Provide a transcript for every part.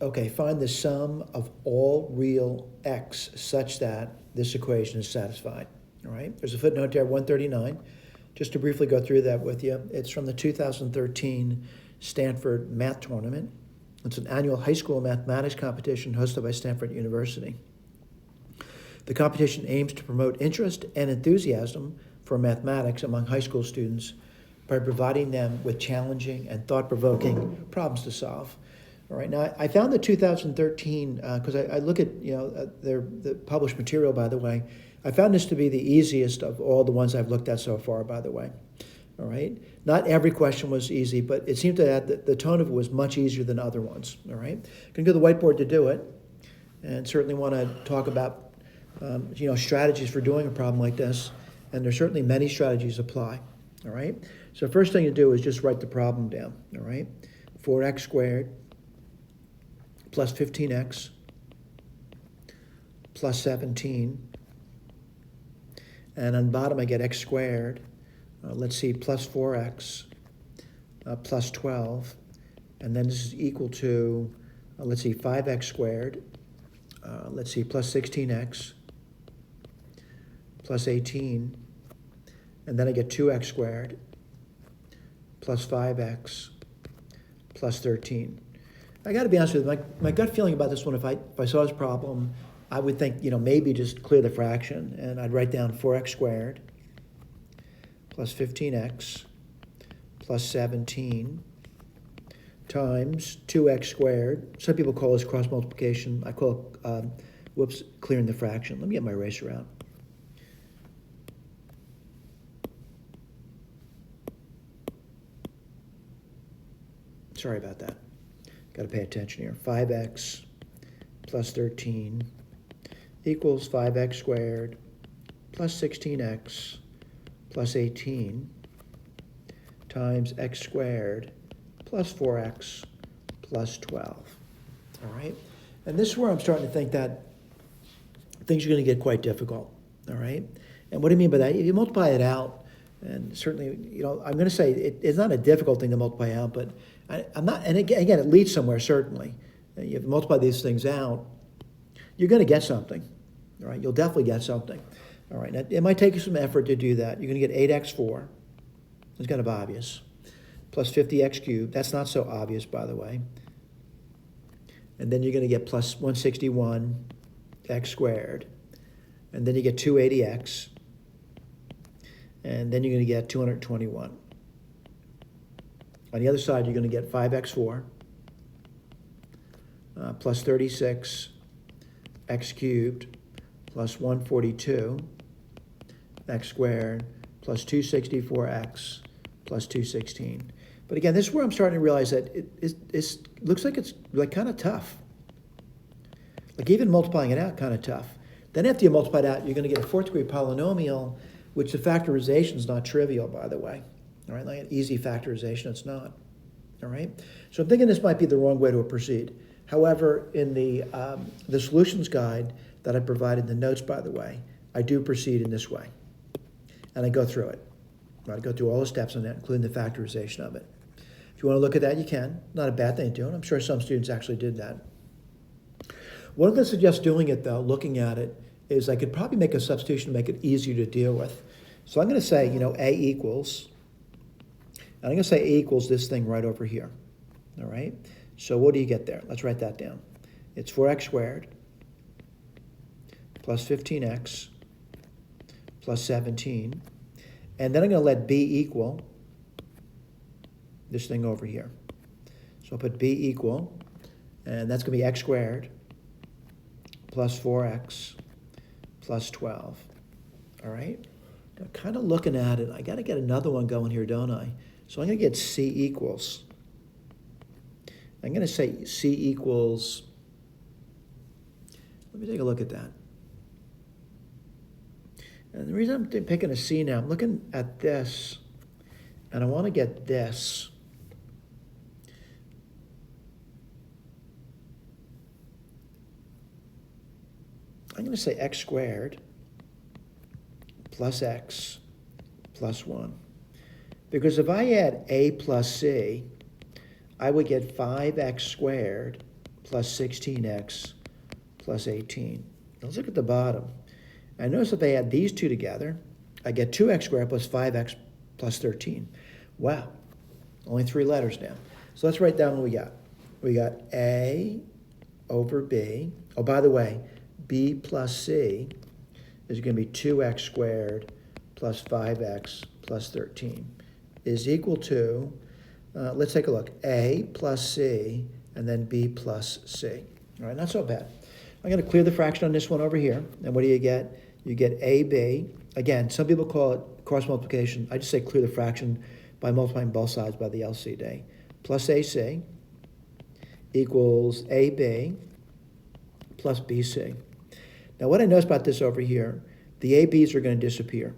okay, find the sum of all real x such that this equation is satisfied. All right, there's a footnote there, 139. Just to briefly go through that with you, it's from the 2013 Stanford Math Tournament. It's an annual high school mathematics competition hosted by Stanford University. The competition aims to promote interest and enthusiasm for mathematics among high school students by providing them with challenging and thought-provoking problems to solve. All right, now I found the 2013, because I look at the published material, by the way. I found this to be the easiest of all the ones I've looked at so far, by the way. All right, not every question was easy, but it seemed that the tone of it was much easier than other ones. All right, can go to the whiteboard to do it, and certainly want to talk about strategies for doing a problem like this, and there's certainly many strategies apply. All right, so first thing to do is just write the problem down. All right, 4x squared plus 15x plus 17, and on the bottom I get x squared, let's see, plus 4x plus 12, and then this is equal to, let's see, 5x squared, let's see, plus 16x plus 18, and then I get 2x squared plus 5x plus 13. I got to be honest with you, my gut feeling about this one, if I saw this problem, I would think, maybe just clear the fraction, and I'd write down 4x squared plus 15x plus 17 times 2x squared. Some people call this cross multiplication. I call it, clearing the fraction. Let me get my eraser out. Sorry about that. Got to pay attention here. 5x plus 13 equals 5x squared plus 16x plus 18 times x squared plus 4x plus 12. All right? And this is where I'm starting to think that things are going to get quite difficult. All right? And what do you mean by that? If you multiply it out, and certainly, I'm going to say it's not a difficult thing to multiply out, but I'm not, and again, it leads somewhere, certainly. You multiply these things out, you're going to get something. All right? You'll definitely get something. All right, now, it might take you some effort to do that. You're going to get 8x4. It's kind of obvious. Plus 50x cubed. That's not so obvious, by the way. And then you're going to get plus 161x squared. And then you get 280x. And then you're going to get 221. On the other side, you're going to get 5x4 plus 36x cubed plus 142 x squared plus 264x plus 216. But again, this is where I'm starting to realize that it looks like it's kind of tough. Like even multiplying it out, kind of tough. Then after you multiply it out, you're going to get a fourth degree polynomial, which the factorization is not trivial, by the way. All right, like an easy factorization, it's not. All right, so I'm thinking this might be the wrong way to proceed. However, in the solutions guide that I provided in the notes, by the way, I do proceed in this way. And I go through it. I go through all the steps on that, including the factorization of it. If you want to look at that, you can. Not a bad thing to do, and I'm sure some students actually did that. What I'm going to suggest doing it, though, looking at it, is I could probably make a substitution to make it easier to deal with. So I'm going to say, A equals, and I'm going to say A equals this thing right over here. All right? So what do you get there? Let's write that down. It's 4x squared plus 15x plus 17. And then I'm going to let B equal this thing over here. So I'll put B equal, and that's going to be x squared plus 4x plus 12. All right? I'm kind of looking at it. I got to get another one going here, don't I? So I'm going to get C equals. I'm going to say C equals, let me take a look at that. And the reason I'm picking a C now, I'm looking at this, and I want to get this. I'm going to say x squared plus x plus 1. Because if I add a plus c, I would get 5x squared plus 16x plus 18. Let's look at the bottom. I notice if I add these two together, I get 2x squared plus 5x plus 13. Wow, only 3 letters now. So let's write down what we got. We got A over B. Oh, by the way, B plus C is going to be 2x squared plus 5x plus 13 is equal to, let's take a look, A plus C and then B plus C. All right, not so bad. I'm going to clear the fraction on this one over here. And what do you get? You get AB. Again, some people call it cross multiplication. I just say clear the fraction by multiplying both sides by the LCD. Plus AC equals AB plus BC. Now what I notice about this over here, the ABs are going to disappear.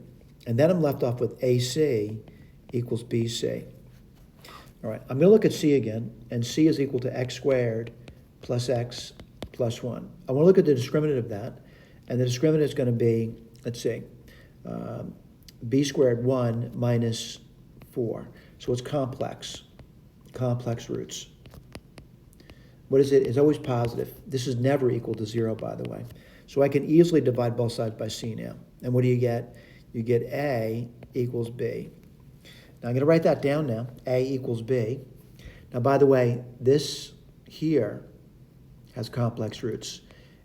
And then I'm left off with AC equals BC. All right, I'm going to look at C again, and C is equal to x squared plus x plus 1. I want to look at the discriminant of that, and the discriminant is going to be, let's see, b squared 1 minus 4. So it's complex roots. What is it? It's always positive. This is never equal to 0, by the way. So I can easily divide both sides by C now. And what do you get? You get A equals B. Now I'm going to write that down now. A equals B. Now, by the way, this here has complex roots.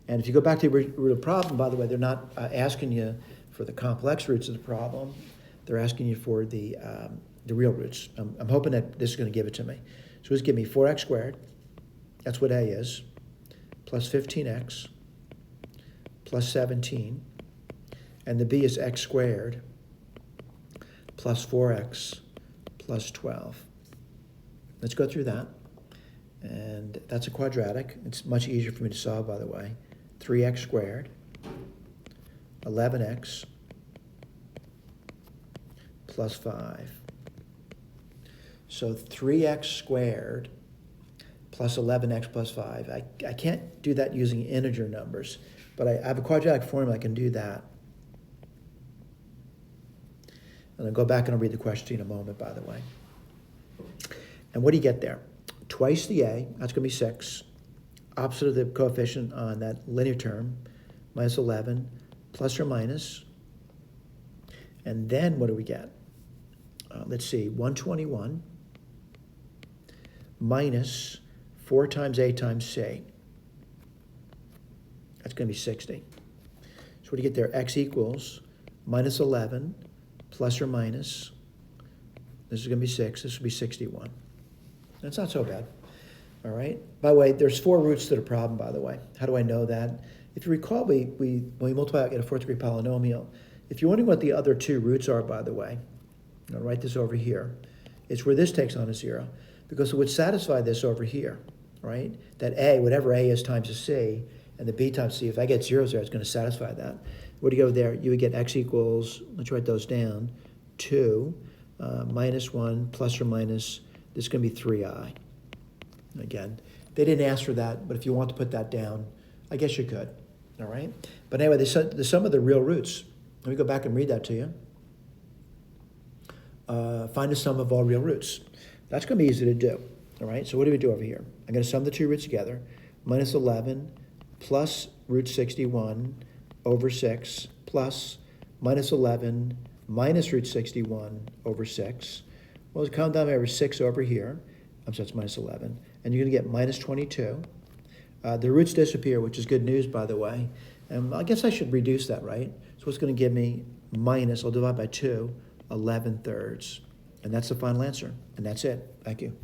And if you go back to the root of the problem, by the way, they're not asking you for the complex roots of the problem. They're asking you for the real roots. I'm hoping that this is going to give it to me. So just give me 4x squared. That's what A is. Plus 15x plus 17. And the B is x squared plus 4x plus 12. Let's go through that. And that's a quadratic. It's much easier for me to solve, by the way. 3x squared, 11x plus 5. So 3x squared plus 11x plus 5. I can't do that using integer numbers, but I have a quadratic formula. I can do that. And I'll go back and I'll read the question to you in a moment, by the way. And what do you get there? Twice the A, that's going to be 6. Opposite of the coefficient on that linear term, minus 11, plus or minus. And then what do we get? Let's see, 121 minus 4 times A times C. That's going to be 60. So what do you get there? X equals minus 11 plus or minus. This is going to be 6. This will be 61. That's not so bad. All right. By the way, there's 4 roots to the problem, by the way. How do I know that? If you recall, when we multiply out, get a 4th degree polynomial. If you're wondering what the other 2 roots are, by the way, I'll write this over here. It's where this takes on a 0. Because it would satisfy this over here, right? That A, whatever A is times a C, and the B times C, if I get zeros there, it's going to satisfy that. What do you go there? You would get x equals, let's write those down, 2 minus 1 plus or minus, this is going to be 3i. Again, they didn't ask for that, but if you want to put that down, I guess you could, all right? But anyway, the sum of the real roots. Let me go back and read that to you. Find the sum of all real roots. That's going to be easy to do, all right? So what do we do over here? I'm going to sum the 2 roots together. Minus 11 plus root 61 over 6 plus minus 11 minus root 61 over 6. Well, let's count down over 6 over here. So that's minus 11. And you're going to get minus 22. The roots disappear, which is good news, by the way. And I guess I should reduce that, right? So it's going to give me minus, I'll divide by 2, 11 thirds. And that's the final answer. And that's it. Thank you.